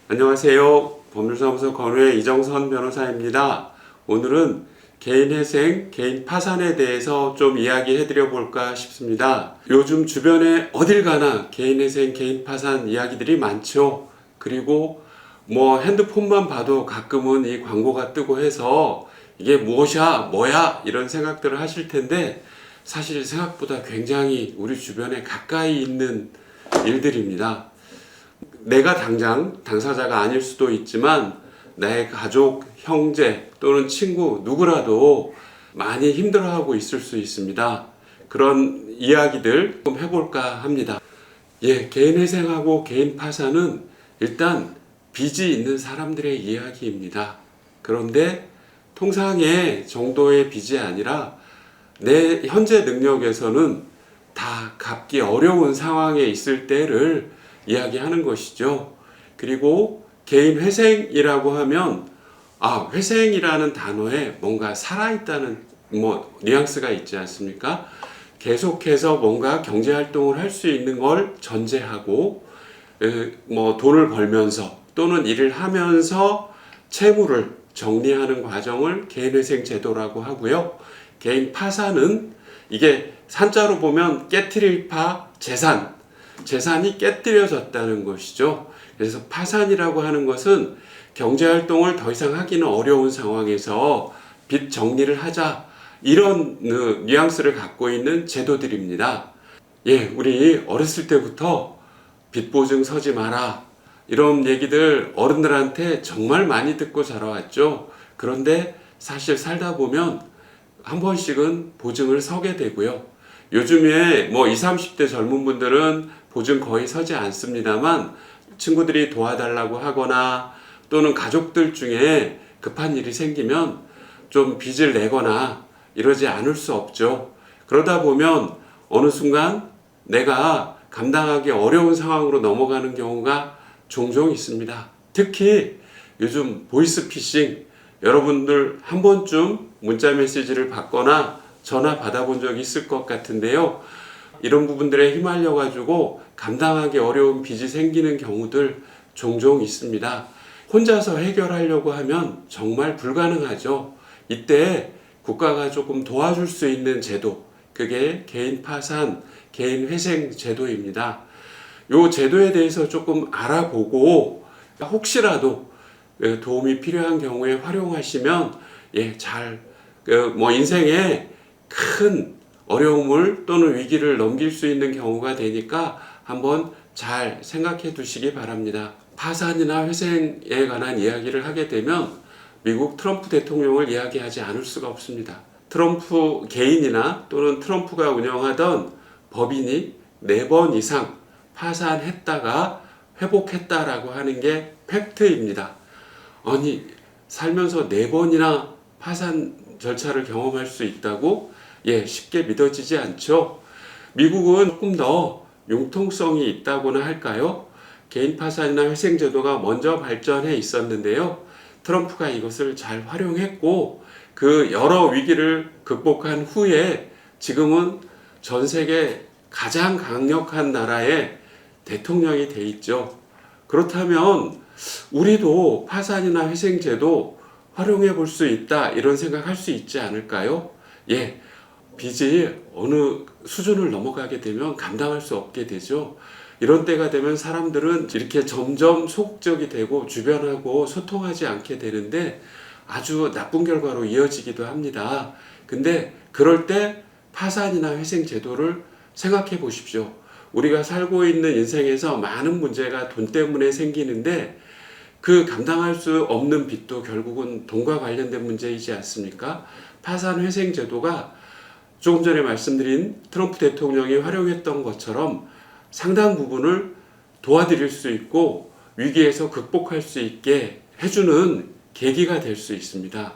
안녕하세요. 법률사무소 건우의 이정선 변호사입니다. 오늘은 개인회생, 개인 파산에 대해서 좀 이야기해 드려 볼까 싶습니다. 요즘 주변에 어딜 가나 개인회생, 개인 파산 이야기들이 많죠. 그리고 핸드폰만 봐도 가끔은 이 광고가 뜨고 해서 이게 무엇이야, 뭐야 이런 생각들을 하실 텐데 사실 생각보다 굉장히 우리 주변에 가까이 있는 일들입니다. 내가 당장 당사자가 아닐 수도 있지만 내 가족, 형제 또는 친구 누구라도 많이 힘들어하고 있을 수 있습니다. 그런 이야기들 좀 해볼까 합니다. 개인 회생하고 개인 파산은 일단 빚이 있는 사람들의 이야기입니다. 그런데 통상의 정도의 빚이 아니라 내 현재 능력에서는 다 갚기 어려운 상황에 있을 때를 이야기하는 것이죠. 그리고 개인 회생이라고 하면 회생이라는 단어에 뭔가 살아있다는 뉘앙스가 있지 않습니까? 계속해서 뭔가 경제활동을 할 수 있는 걸 전제하고 돈을 벌면서 또는 일을 하면서 채무를 정리하는 과정을 개인회생 제도라고 하고요. 개인 파산은 이게 산자로 보면 깨트릴 파 재산이 깨뜨려졌다는 것이죠. 그래서 파산이라고 하는 것은 경제활동을 더 이상 하기는 어려운 상황에서 빚 정리를 하자 이런 뉘앙스를 갖고 있는 제도들입니다. 우리 어렸을 때부터 빚 보증 서지 마라 이런 얘기들 어른들한테 정말 많이 듣고 자라왔죠. 그런데 사실 살다 보면 한 번씩은 보증을 서게 되고요. 요즘에 20, 30대 젊은 분들은 보증 거의 서지 않습니다만 친구들이 도와달라고 하거나 또는 가족들 중에 급한 일이 생기면 좀 빚을 내거나 이러지 않을 수 없죠. 그러다 보면 어느 순간 내가 감당하기 어려운 상황으로 넘어가는 경우가 종종 있습니다. 특히 요즘 보이스피싱 여러분들 한 번쯤 문자 메시지를 받거나 전화 받아본 적이 있을 것 같은데요. 이런 부분들에 휘말려 가지고 감당하기 어려운 빚이 생기는 경우들 종종 있습니다. 혼자서 해결하려고 하면 정말 불가능하죠. 이때 국가가 조금 도와줄 수 있는 제도, 그게 개인 파산, 개인 회생 제도입니다. 이 제도에 대해서 조금 알아보고 혹시라도 도움이 필요한 경우에 활용하시면 인생에 큰 어려움을 또는 위기를 넘길 수 있는 경우가 되니까 한번 잘 생각해 두시기 바랍니다. 파산이나 회생에 관한 이야기를 하게 되면 미국 트럼프 대통령을 이야기하지 않을 수가 없습니다. 트럼프 개인이나 또는 트럼프가 운영하던 법인이 4번 이상 파산했다가 회복했다라고 하는 게 팩트입니다. 아니, 살면서 4번이나 파산 절차를 경험할 수 있다고? 쉽게 믿어지지 않죠. 미국은 조금 더 융통성이 있다고나 할까요? 개인 파산이나 회생 제도가 먼저 발전해 있었는데요. 트럼프가 이것을 잘 활용했고 그 여러 위기를 극복한 후에 지금은 전 세계 가장 강력한 나라의 대통령이 돼 있죠. 그렇다면 우리도 파산이나 회생 제도 활용해 볼 수 있다 이런 생각할 수 있지 않을까요? 빚이 어느 수준을 넘어가게 되면 감당할 수 없게 되죠. 이런 때가 되면 사람들은 이렇게 점점 소극적이 되고 주변하고 소통하지 않게 되는데 아주 나쁜 결과로 이어지기도 합니다. 근데 그럴 때 파산이나 회생 제도를 생각해 보십시오. 우리가 살고 있는 인생에서 많은 문제가 돈 때문에 생기는데 그 감당할 수 없는 빚도 결국은 돈과 관련된 문제이지 않습니까? 파산 회생 제도가 조금 전에 말씀드린 트럼프 대통령이 활용했던 것처럼 상당 부분을 도와드릴 수 있고 위기에서 극복할 수 있게 해주는 계기가 될 수 있습니다.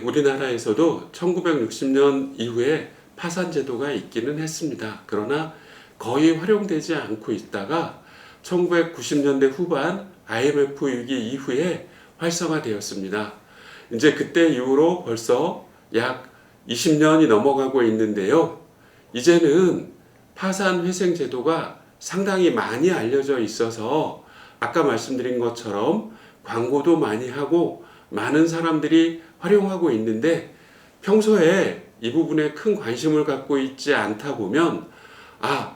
우리나라에서도 1960년 이후에 파산 제도가 있기는 했습니다. 그러나 거의 활용되지 않고 있다가 1990년대 후반 IMF 위기 이후에 활성화되었습니다. 이제 그때 이후로 벌써 약 20년이 넘어가고 있는데요. 이제는 파산 회생 제도가 상당히 많이 알려져 있어서 아까 말씀드린 것처럼 광고도 많이 하고 많은 사람들이 활용하고 있는데 평소에 이 부분에 큰 관심을 갖고 있지 않다 보면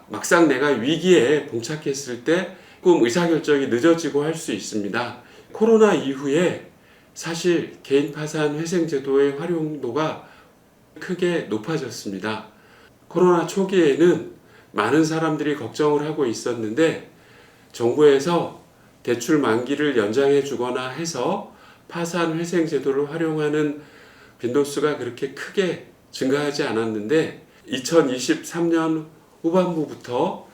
막상 내가 위기에 봉착했을 때 조금 의사결정이 늦어지고 할 수 있습니다. 코로나 이후에 사실 개인 파산 회생 제도의 활용도가 크게 높아졌습니다. 코로나 초기에는 많은 사람들이 걱정을 하고 있었는데 정부에서 대출 만기를 연장해 주거나 해서 파산 회생 제도를 활용하는 빈도수가 그렇게 크게 증가하지 않았는데 2023년 후반부부터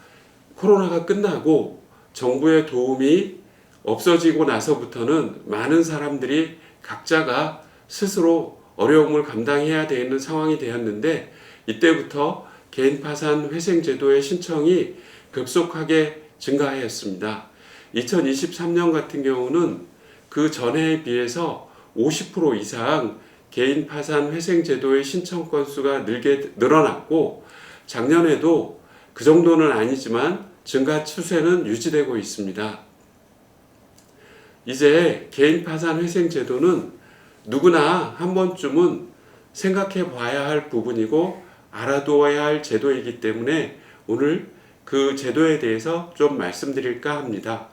코로나가 끝나고 정부의 도움이 없어지고 나서부터는 많은 사람들이 각자가 스스로 어려움을 감당해야 되는 상황이 되었는데 이때부터 개인 파산 회생 제도의 신청이 급속하게 증가하였습니다. 2023년 같은 경우는 그 전해에 비해서 50% 이상 개인 파산 회생 제도의 신청 건수가 늘어났고 작년에도 그 정도는 아니지만 증가 추세는 유지되고 있습니다. 이제 개인 파산 회생 제도는 누구나 한 번쯤은 생각해 봐야 할 부분이고 알아두어야 할 제도이기 때문에 오늘 그 제도에 대해서 좀 말씀드릴까 합니다.